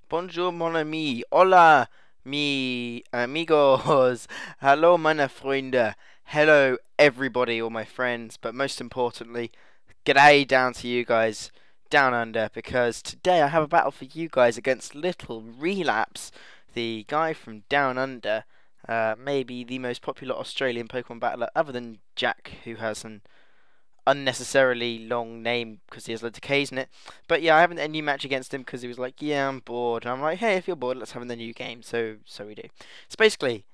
Bonjour, mon ami. Hola, mi amigos. Hello, meine Freunde. Hello, everybody, all my friends. But most importantly, g'day down to you guys down under, because today I have a battle for you guys against LittleRelapse, the guy from down under. Maybe the most popular Australian Pokemon battler, other than Jack, who has an unnecessarily long name because he has loads of K's in it. But yeah, I haven't a new match against him because he was like, "Yeah, I'm bored." And I'm like, "Hey, if you're bored, let's have a new game." So we do. So basically,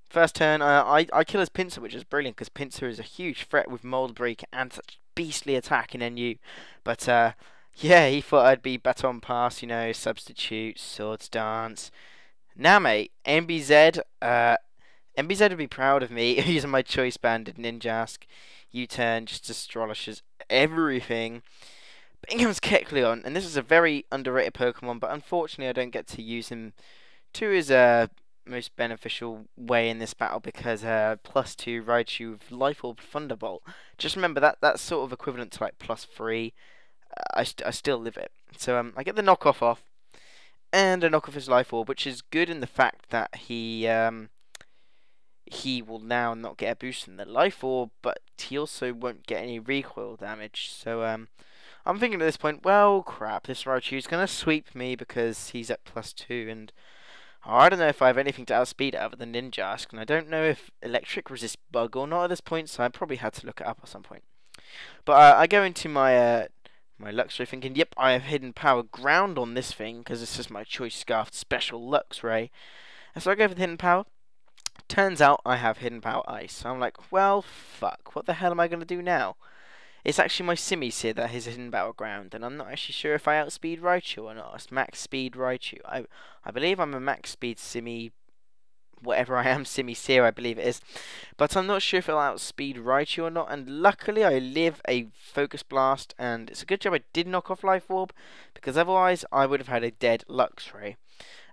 first turn, I kill his Pinsir, which is brilliant because Pinsir is a huge threat with Mold Break and such beastly attack in NU. But yeah, he thought I'd be Baton Pass, substitute, Swords Dance. Now, mate, MBZ, MBZ would be proud of me using my Choice Banded Ninjask. U-turn just astrologes everything. But in comes Kecleon, and this is a very underrated Pokemon, but unfortunately I don't get to use him to his most beneficial way in this battle because +2 Raichu with Life Orb Thunderbolt. Just remember that's sort of equivalent to like +3. I still live it. So I get the knockoff off, and a knockoff his Life Orb, which is good in the fact that he will now not get a boost in the Life Orb, but he also won't get any recoil damage. So I'm thinking at this point, well, crap, this Raichu is going to sweep me because he's at +2, and I don't know if I have anything to outspeed it other than Ninjask, and I don't know if Electric resists Bug or not at this point, so I probably had to look it up at some point. But I go into my Luxray thinking, yep, I have Hidden Power Ground on this thing, because this is my Choice Scarf Special Luxray. And so I go for the Hidden Power. Turns out I have Hidden Power Ice. So I'm like, well, fuck. What the hell am I going to do now? It's actually my Simisear that has Hidden Battleground, and I'm not actually sure if I outspeed Raichu or not. It's max speed Raichu. I believe I'm a max speed whatever I am, Simisear, I believe it is. But I'm not sure if it'll outspeed Raichu or not, and luckily I live a Focus Blast, and it's a good job I did knock off Life Orb, because otherwise I would have had a dead Luxray.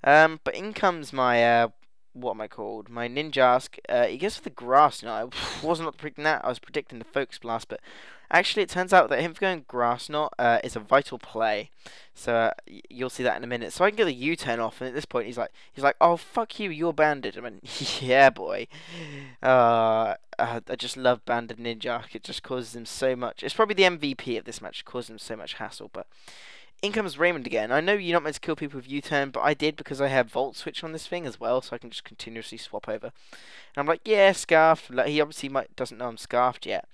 But in comes my what am I called? My Ninjask. He goes for the grass. I was not predicting that. I was predicting the Focus Blast, but actually it turns out that him going grass knot is a vital play. So you'll see that in a minute. So I can get the U-turn off, and at this point he's like, "Oh fuck you, you're banded." I mean, yeah, boy. I just love banded Ninjask. It just causes him so much. It's probably the MVP of this match. It causes him so much hassle, but. In comes Raymond again. I know you're not meant to kill people with U-turn, but I did because I have Volt Switch on this thing as well, so I can just continuously swap over. And I'm like, yeah, Scarf. Like, he obviously doesn't know I'm Scarfed yet,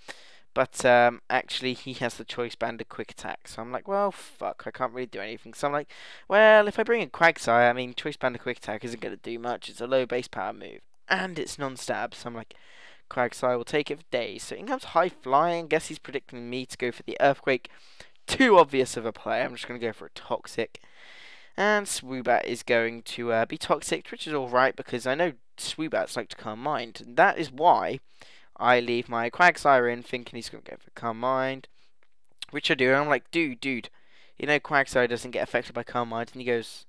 but actually he has the Choice Banded Quick Attack. So I'm like, well, fuck, I can't really do anything. So I'm like, well, if I bring in Quagsire, I mean, Choice Banded Quick Attack isn't going to do much. It's a low base power move, and it's non-stab. So I'm like, Quagsire will take it for days. So in comes High Flying. Guess he's predicting me to go for the Earthquake. Too obvious of a play. I'm just going to go for a Toxic. And Swoobat is going to be Toxic, which is alright because I know Swoobats like to Calm Mind. And that is why I leave my Quagsire in thinking he's going to go for Calm Mind. Which I do. And I'm like, dude, you know Quagsire doesn't get affected by Calm Mind. And he goes,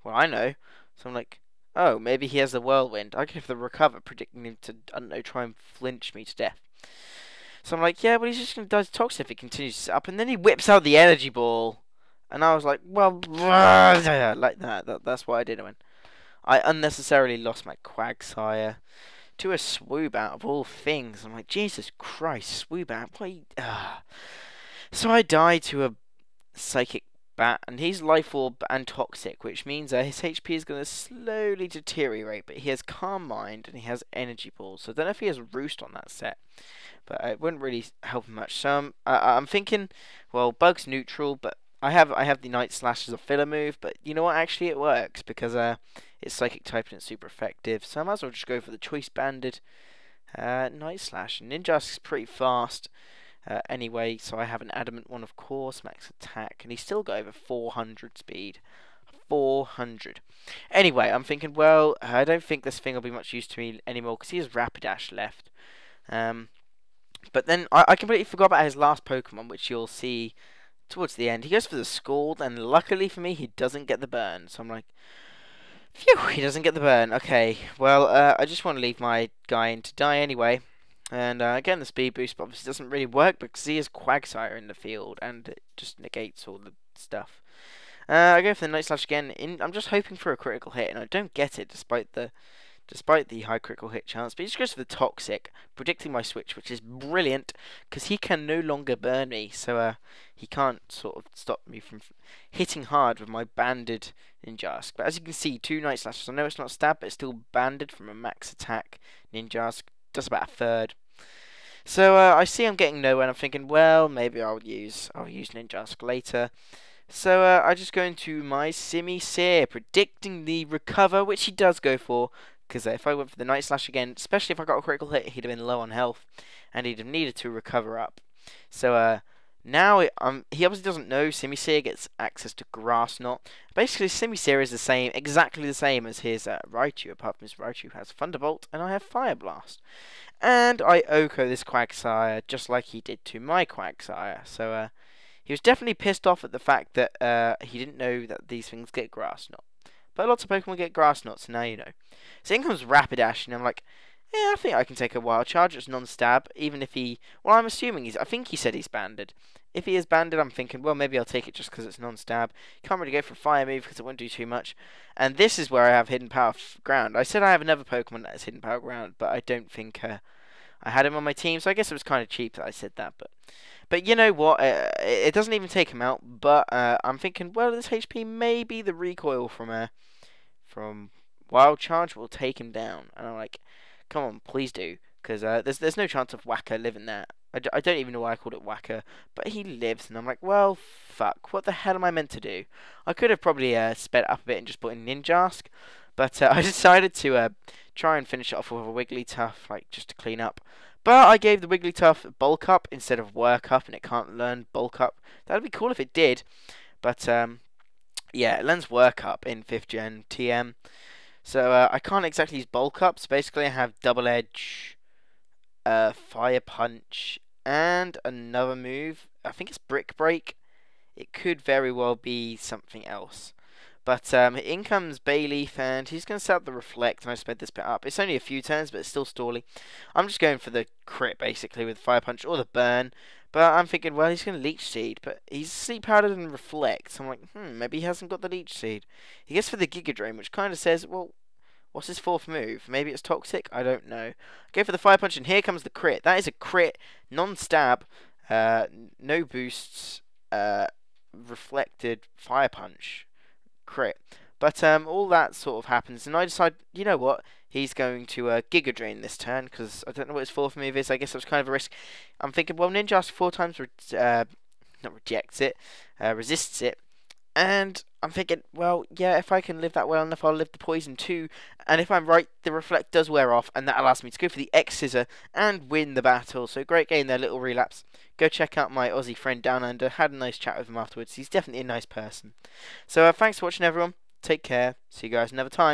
well, I know. So I'm like, oh, maybe he has the Whirlwind. I go for the Recover, predicting him to, I don't know, try and flinch me to death. So I'm like, yeah, but he's just going to die Toxic if he continues to sit up. And then he whips out the Energy Ball. And I was like, well, like that. That's what I did. I unnecessarily lost my Quagsire to a Swoobat of all things. I'm like, Jesus Christ, Swoobat, why? So I die to a Psychic Bat, and he's Life Orb and Toxic, which means his HP is going to slowly deteriorate, but he has Calm Mind and he has Energy Ball, so I don't know if he has Roost on that set, but it wouldn't really help him much. So I'm thinking, well, Bug's neutral, but I have the Night Slash as a filler move, but you know what, actually it works, because it's Psychic type and it's super effective, so I might as well just go for the Choice Banded Night Slash. Ninjask is pretty fast. Anyway, so I have an Adamant one, of course, max attack, and he's still got over 400 speed. 400. Anyway, I'm thinking, well, I don't think this thing will be much use to me anymore, because he has Rapidash left. But then I completely forgot about his last Pokemon, which you'll see towards the end. He goes for the Scald, and luckily for me, he doesn't get the burn. So I'm like, phew, he doesn't get the burn. Okay, well, I just want to leave my guy in to die anyway. And again, the speed boost obviously doesn't really work because he has Quagsire in the field, and it just negates all the stuff. I go for the Night Slash again. I'm just hoping for a critical hit, and I don't get it despite the high critical hit chance. But he just goes for the Toxic, predicting my switch, which is brilliant because he can no longer burn me, so he can't sort of stop me from hitting hard with my banded Ninjask. But as you can see, 2 Night Slashes. I know it's not stab, but it's still banded from a max attack Ninjask. Does about a third. So I see I'm getting nowhere, and I'm thinking, well, maybe I'll use Ninjask later. So I just go into my Simi Seer, predicting the recover, which he does go for. Because if I went for the Night Slash again, especially if I got a critical hit, he'd have been low on health, and he'd have needed to recover up. So now he obviously doesn't know Simi Seer gets access to Grass Knot. Basically, Simi Seer is the same, exactly the same as his Raichu, apart from his Raichu has Thunderbolt, and I have Fire Blast. And I Oko this Quagsire just like he did to my Quagsire. So he was definitely pissed off at the fact that he didn't know that these things get Grass Knot. But lots of Pokemon get Grass Knot, so now you know. So in comes Rapidash, and I'm like, yeah, I think I can take a Wild Charge. It's non-stab, even if he... Well, I'm assuming I think he said he's banded. If he is banded, I'm thinking, well, maybe I'll take it just because it's non-stab. Can't really go for a Fire move because it won't do too much. And this is where I have Hidden Power Ground. I said I have another Pokemon that has Hidden Power Ground, but I don't think I had him on my team, so I guess it was kind of cheap that I said that. But you know what? It doesn't even take him out, but I'm thinking, well, this HP, maybe the recoil from Wild Charge will take him down. And I'm like, come on, please do. Because there's no chance of Whacker living that. I don't even know why I called it Whacker, but he lives, and I'm like, well, fuck, what the hell am I meant to do? I could have probably sped it up a bit and just put in Ninjask, but I decided to try and finish it off with a Wigglytuff, like, just to clean up. But I gave the Wigglytuff Bulk Up instead of Work Up, and it can't learn Bulk Up. That would be cool if it did, but yeah, it learns Work Up in 5th Gen TM. So I can't exactly use Bulk Up, so basically I have Double Edge, Fire Punch, and another move. I think it's Brick Break. It could very well be something else. But in comes Bayleaf, and he's going to set up the Reflect, and I sped this bit up. It's only a few turns, but it's still stalling. I'm just going for the crit, basically, with Fire Punch or the Burn. But I'm thinking, well, he's going to Leech Seed, but he's Sleep Powder and Reflect. So I'm like, maybe he hasn't got the Leech Seed. He gets for the Giga Drain, which kind of says, well, what's his 4th move? Maybe it's Toxic? I don't know. Go for the Fire Punch, and here comes the crit. That is a crit, non-stab, no boosts, reflected Fire Punch. Crit. But all that sort of happens, and I decide, you know what, he's going to Giga Drain this turn, because I don't know what his 4th move is. I guess it was kind of a risk. I'm thinking, well, Ninjask 4 times not rejects it, resists it, and I'm thinking, well, yeah, if I can live that well enough, I'll live the poison too, and if I'm right, the Reflect does wear off, and that allows me to go for the X-Scissor and win the battle. So great game there, LittleRelapse. Go check out my Aussie friend Down Under. Had a nice chat with him afterwards. He's definitely a nice person. So thanks for watching, everyone. Take care. See you guys another time.